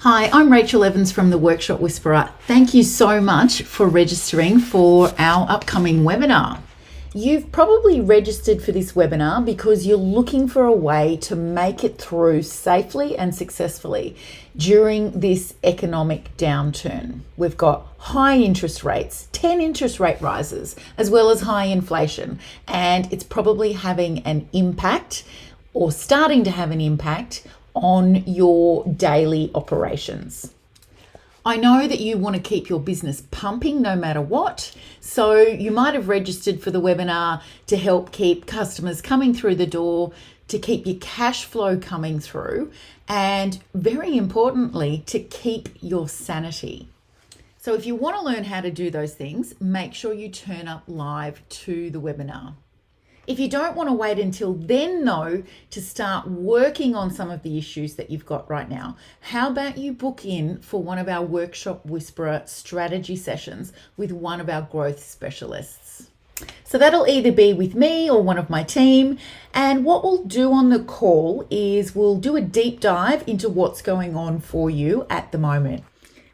Hi, I'm Rachael Evans from the Workshop Whisperer. Thank you so much for registering for our upcoming webinar. You've probably registered for this webinar because you're looking for a way to make it through safely and successfully during this economic downturn. We've got high interest rates, 10 interest rate rises, as well as high inflation, and it's probably having an impact or starting to have an impact on your daily operations. I know that you want to keep your business pumping no matter what, so you might have registered for the webinar to help keep customers coming through the door, to keep your cash flow coming through, and very importantly, to keep your sanity. So if you want to learn how to do those things, make sure you turn up live to the webinar. If you don't want to wait until then, though, to start working on some of the issues that you've got right now, how about you book in for one of our Workshop Whisperer strategy sessions with one of our growth specialists? So that'll either be with me or one of my team. And what we'll do on the call is we'll do a deep dive into what's going on for you at the moment.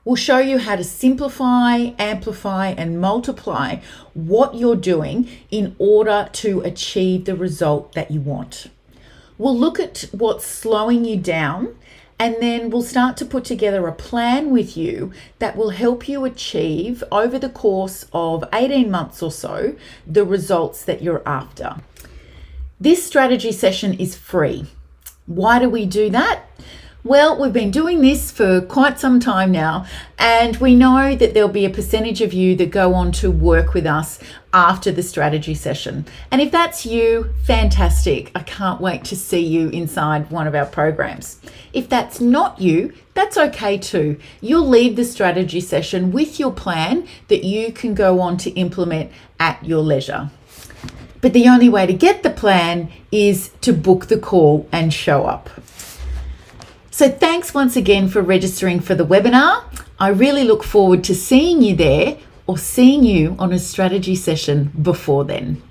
We'll show you how to simplify, amplify, and multiply what you're doing in order to achieve the result that you want. We'll look at what's slowing you down, and then we'll start to put together a plan with you that will help you achieve, over the course of 18 months or so, the results that you're after. This strategy session is free. Why do we do that? Well, we've been doing this for quite some time now, and we know that there'll be a percentage of you that go on to work with us after the strategy session. And if that's you, fantastic. I can't wait to see you inside one of our programs. If that's not you, that's okay too. You'll leave the strategy session with your plan that you can go on to implement at your leisure. But the only way to get the plan is to book the call and show up. So thanks once again for registering for the webinar. I really look forward to seeing you there or seeing you on a strategy session before then.